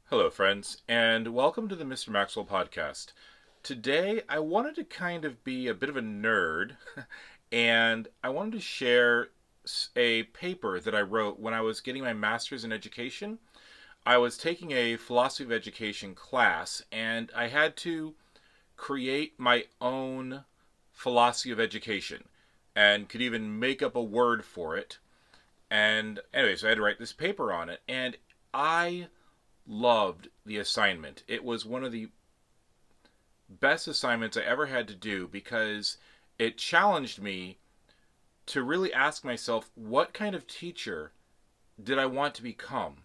Hello, friends, and welcome to the Mr. Maxwell podcast. Today, I wanted to kind of be a bit of a nerd, and I wanted to share a paper that I wrote when I was getting my master's in education. I was taking a philosophy of education class, and I had to create my own philosophy of education and could even make up a word for it. And anyway, so I had to write this paper on it, and I loved the assignment. It was one of the best assignments I ever had to do because it challenged me to really ask myself what kind of teacher did I want to become?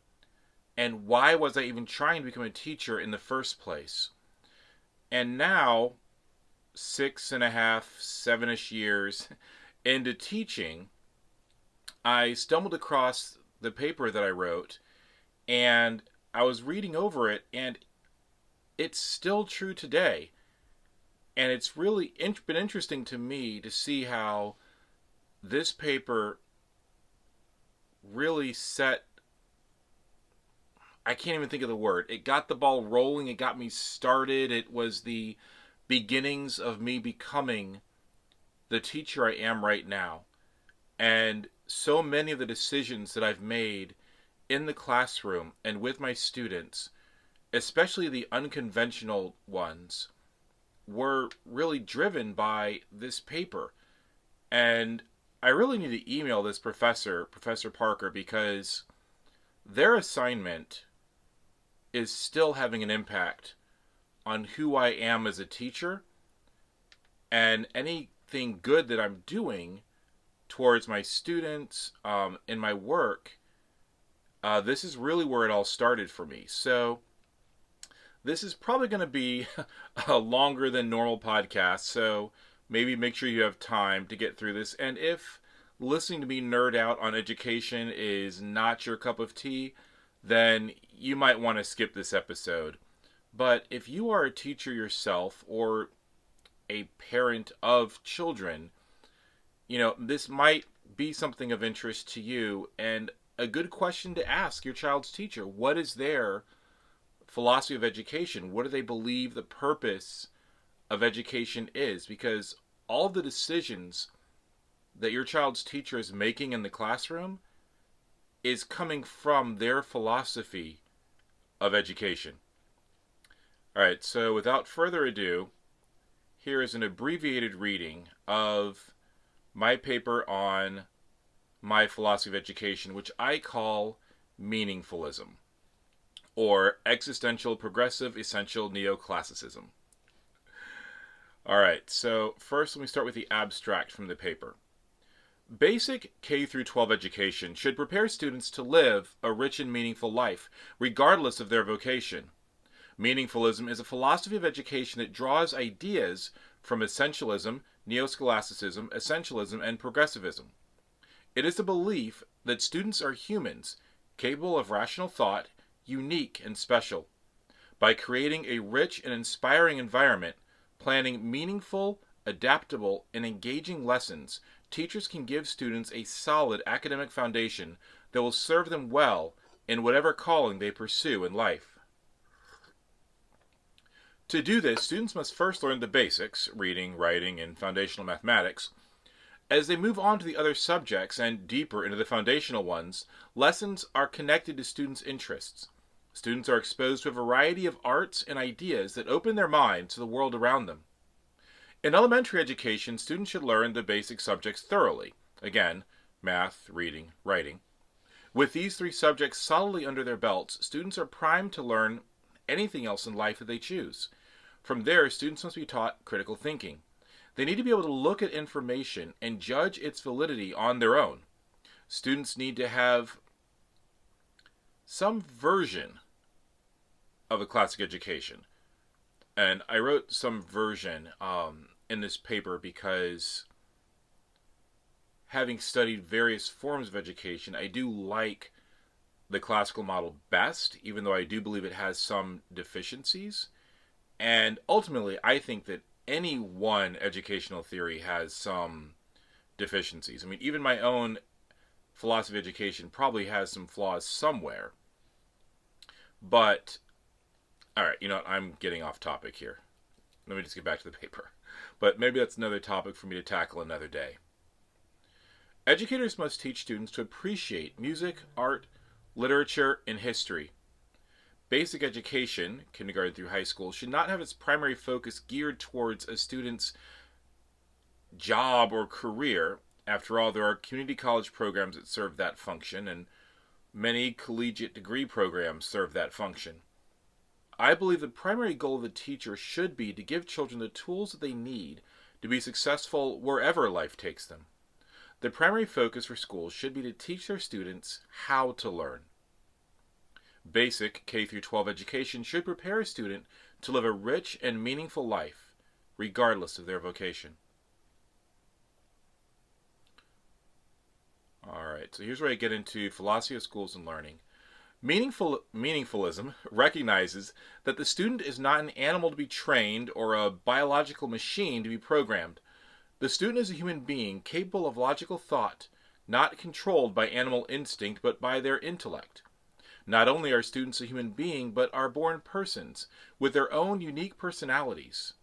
And why was I even trying to become a teacher in the first place? And now, 6.5, 7-ish years into teaching, I stumbled across the paper that I wrote and I was reading over it, and it's still true today. And it's really been interesting to me to see how this paper really set, I can't even think of the word. It got the ball rolling, it got me started. It was the beginnings of me becoming the teacher I am right now. And so many of the decisions that I've made in the classroom and with my students, especially the unconventional ones, were really driven by this paper. And I really need to email this professor, Professor Parker, because their assignment is still having an impact on who I am as a teacher and anything good that I'm doing towards my students in my work. This is really where it all started for me. So this is probably going to be a longer than normal podcast, so maybe make sure you have time to get through this. And if listening to me nerd out on education is not your cup of tea, then you might want to skip this episode. But if you are a teacher yourself or a parent of children, this might be something of interest to you and a good question to ask your child's teacher. What is their philosophy of education? What do they believe the purpose of education is? Because all the decisions that your child's teacher is making in the classroom is coming from their philosophy of education. All right, so without further ado, here is an abbreviated reading of my paper on my philosophy of education, which I call meaningfulism, or existential progressive essential neoclassicism. All right, so first let me start with the abstract from the paper. Basic K through 12 education should prepare students to live a rich and meaningful life, regardless of their vocation. Meaningfulism is a philosophy of education that draws ideas from essentialism, neoscholasticism, essentialism, and progressivism. It is the belief that students are humans, capable of rational thought, unique and special. By creating a rich and inspiring environment, planning meaningful, adaptable, and engaging lessons, teachers can give students a solid academic foundation that will serve them well in whatever calling they pursue in life. To do this, students must first learn the basics, reading, writing, and foundational mathematics. As they move on to the other subjects and deeper into the foundational ones, lessons are connected to students' interests. Students are exposed to a variety of arts and ideas that open their minds to the world around them. In elementary education, students should learn the basic subjects thoroughly. Again, math, reading, writing. With these three subjects solidly under their belts, students are primed to learn anything else in life that they choose. From there, students must be taught critical thinking. They need to be able to look at information and judge its validity on their own. Students need to have some version of a classic education. And I wrote some version in this paper because, having studied various forms of education, I do like the classical model best, even though I do believe it has some deficiencies. And ultimately, I think that any one educational theory has some deficiencies. I mean, even my own philosophy of education probably has some flaws somewhere. But All right, I'm getting off topic here. Let me just get back to the paper. But maybe that's another topic for me to tackle another day. Educators must teach students to appreciate music, art, literature, and history. Basic education, kindergarten through high school, should not have its primary focus geared towards a student's job or career. After all, there are community college programs that serve that function, and many collegiate degree programs serve that function. I believe the primary goal of the teacher should be to give children the tools that they need to be successful wherever life takes them. The primary focus for schools should be to teach their students how to learn. Basic K through 12 education should prepare a student to live a rich and meaningful life, regardless of their vocation. Alright, so here's where I get into philosophy of schools and learning. Meaningfulism recognizes that the student is not an animal to be trained or a biological machine to be programmed. The student is a human being capable of logical thought, not controlled by animal instinct but by their intellect. Not only are students a human being, but are born persons with their own unique personalities.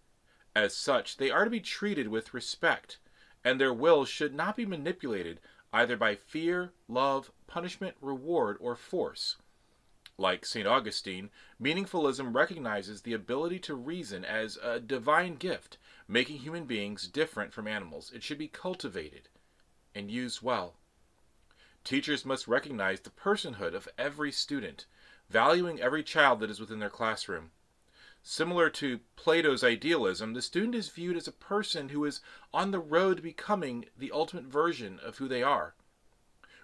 As such, they are to be treated with respect, and their will should not be manipulated either by fear, love, punishment, reward, or force. Like St. Augustine, meaningfulism recognizes the ability to reason as a divine gift, making human beings different from animals. It should be cultivated and used well. Teachers must recognize the personhood of every student, valuing every child that is within their classroom. Similar to Plato's idealism, the student is viewed as a person who is on the road to becoming the ultimate version of who they are.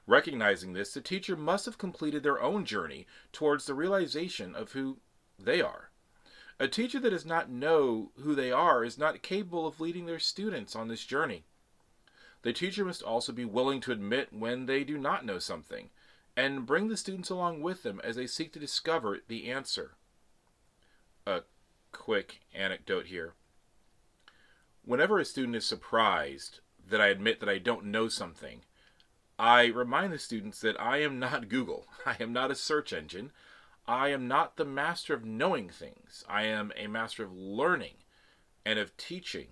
Recognizing this, the teacher must have completed their own journey towards the realization of who they are. A teacher that does not know who they are is not capable of leading their students on this journey. The teacher must also be willing to admit when they do not know something, and bring the students along with them as they seek to discover the answer. A quick anecdote here. Whenever a student is surprised that I admit that I don't know something, I remind the students that I am not Google. I am not a search engine. I am not the master of knowing things. I am a master of learning and of teaching,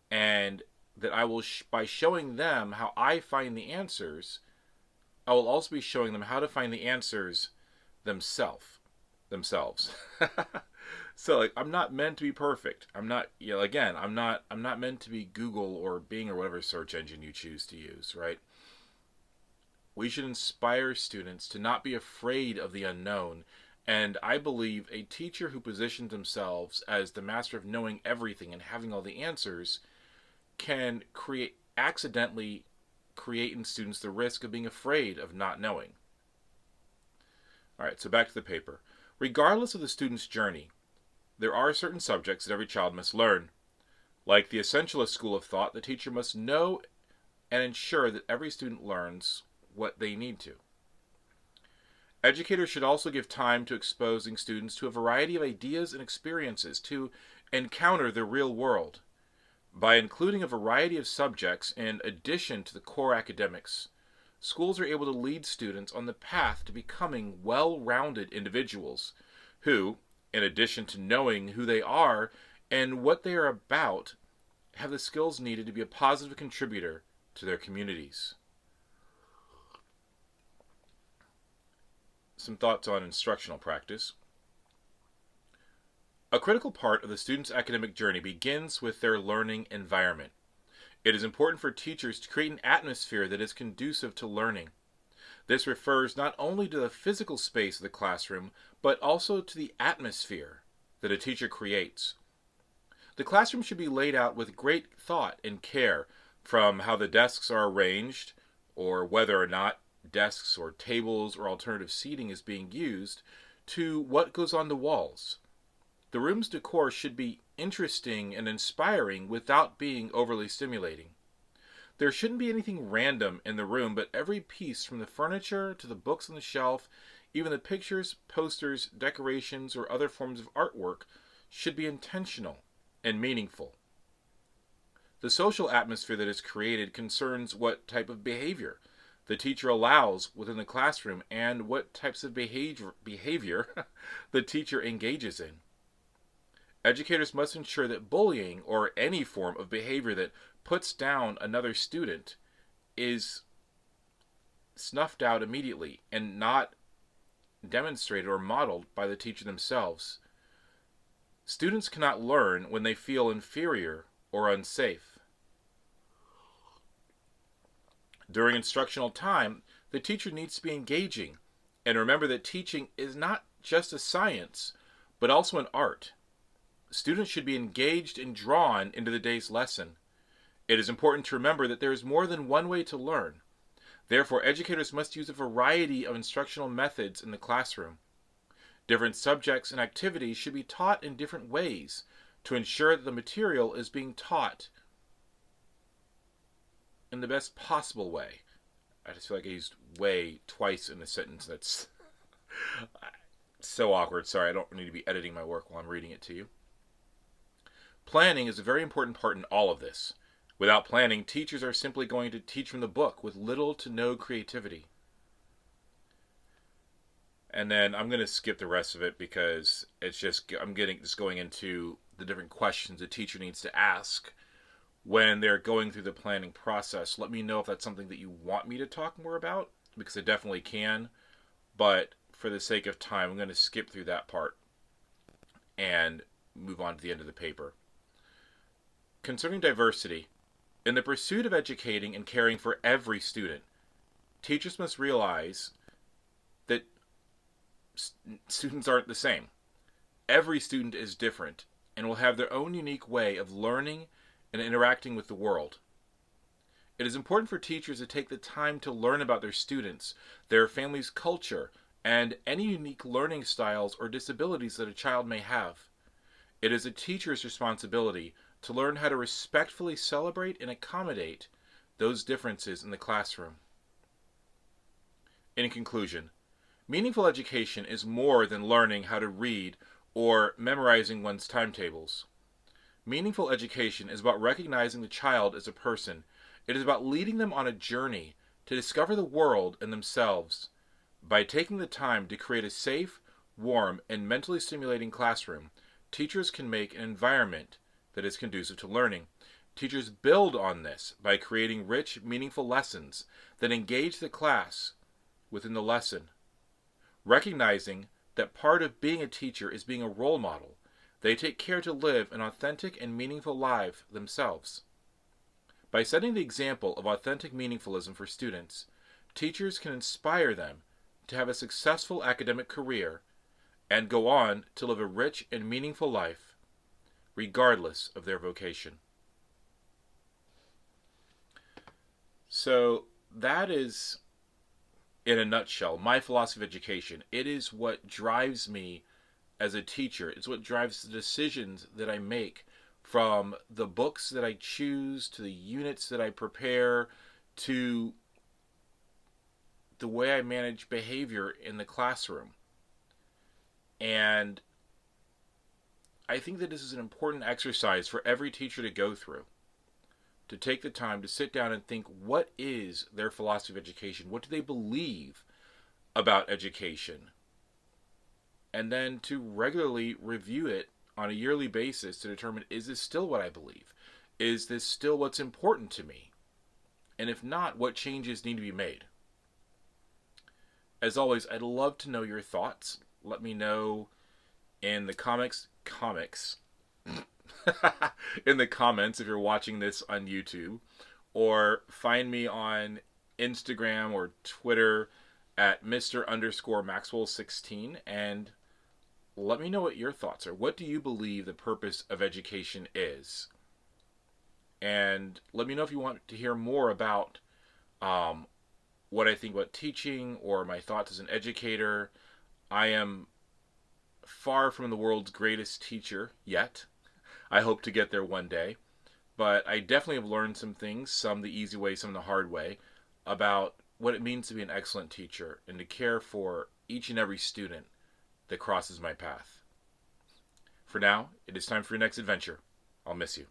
and that I will, by showing them how I find the answers, I will also be showing them how to find the answers themselves. So, I'm not meant to be perfect. I'm not, I'm not meant to be Google or Bing or whatever search engine you choose to use, right? We should inspire students to not be afraid of the unknown, and I believe a teacher who positions themselves as the master of knowing everything and having all the answers can accidentally create in students the risk of being afraid of not knowing. Alright, so back to the paper. Regardless of the student's journey, there are certain subjects that every child must learn. Like the essentialist school of thought, the teacher must know and ensure that every student learns what they need to. Educators should also give time to exposing students to a variety of ideas and experiences to encounter the real world. By including a variety of subjects in addition to the core academics, schools are able to lead students on the path to becoming well-rounded individuals who, in addition to knowing who they are and what they are about, have the skills needed to be a positive contributor to their communities. Some thoughts on instructional practice. A critical part of the student's academic journey begins with their learning environment. It is important for teachers to create an atmosphere that is conducive to learning. This refers not only to the physical space of the classroom, but also to the atmosphere that a teacher creates. The classroom should be laid out with great thought and care, from how the desks are arranged, or whether or not desks or tables or alternative seating is being used, to what goes on the walls. The room's decor should be interesting and inspiring without being overly stimulating. There shouldn't be anything random in the room, but every piece, from the furniture to the books on the shelf, even the pictures, posters, decorations, or other forms of artwork, should be intentional and meaningful. The social atmosphere that is created concerns what type of behavior the teacher allows within the classroom and what types of behavior the teacher engages in. Educators must ensure that bullying or any form of behavior that puts down another student is snuffed out immediately and not demonstrated or modeled by the teacher themselves. Students cannot learn when they feel inferior or unsafe. During instructional time, the teacher needs to be engaging, and remember that teaching is not just a science, but also an art. Students should be engaged and drawn into the day's lesson. It is important to remember that there is more than one way to learn. Therefore, educators must use a variety of instructional methods in the classroom. Different subjects and activities should be taught in different ways to ensure that the material is being taught in the best possible way. I just feel like I used way twice in a sentence. That's so awkward. Sorry, I don't need to be editing my work while I'm reading it to you. Planning is a very important part in all of this. Without planning, teachers are simply going to teach from the book with little to no creativity. And then I'm going to skip the rest of it because it's just I'm going into the different questions a teacher needs to ask when they're going through the planning process. Let me know if that's something that you want me to talk more about, because I definitely can. But for the sake of time, I'm going to skip through that part and move on to the end of the paper. Concerning diversity, in the pursuit of educating and caring for every student, teachers must realize that students aren't the same. Every student is different and will have their own unique way of learning and interacting with the world. It is important for teachers to take the time to learn about their students, their family's culture, and any unique learning styles or disabilities that a child may have. It is a teacher's responsibility to learn how to respectfully celebrate and accommodate those differences in the classroom. In conclusion, meaningful education is more than learning how to read or memorizing one's timetables. Meaningful education is about recognizing the child as a person. It is about leading them on a journey to discover the world and themselves. By taking the time to create a safe, warm, and mentally stimulating classroom, teachers can make an environment that is conducive to learning. Teachers build on this by creating rich, meaningful lessons that engage the class within the lesson. Recognizing that part of being a teacher is being a role model, they take care to live an authentic and meaningful life themselves. By setting the example of authentic meaningfulism for students, teachers can inspire them to have a successful academic career and go on to live a rich and meaningful life, regardless of their vocation. So that is, in a nutshell, my philosophy of education. It is what drives me as a teacher. It's what drives the decisions that I make, from the books that I choose, to the units that I prepare, to the way I manage behavior in the classroom. And I think that this is an important exercise for every teacher to go through, to take the time to sit down and think, what is their philosophy of education? What do they believe about education? And then to regularly review it on a yearly basis to determine, is this still what I believe? Is this still what's important to me? And if not, what changes need to be made? As always, I'd love to know your thoughts. Let me know in the comics in the comments if you're watching this on YouTube, or find me on Instagram or Twitter at Mr_Maxwell16 and let me know what your thoughts are. What do you believe the purpose of education is? And let me know if you want to hear more about what I think about teaching or my thoughts as an educator. I am far from the world's greatest teacher yet. I hope to get there one day. But I definitely have learned some things, some the easy way, some the hard way, about what it means to be an excellent teacher and to care for each and every student that crosses my path. For now, it is time for your next adventure. I'll miss you.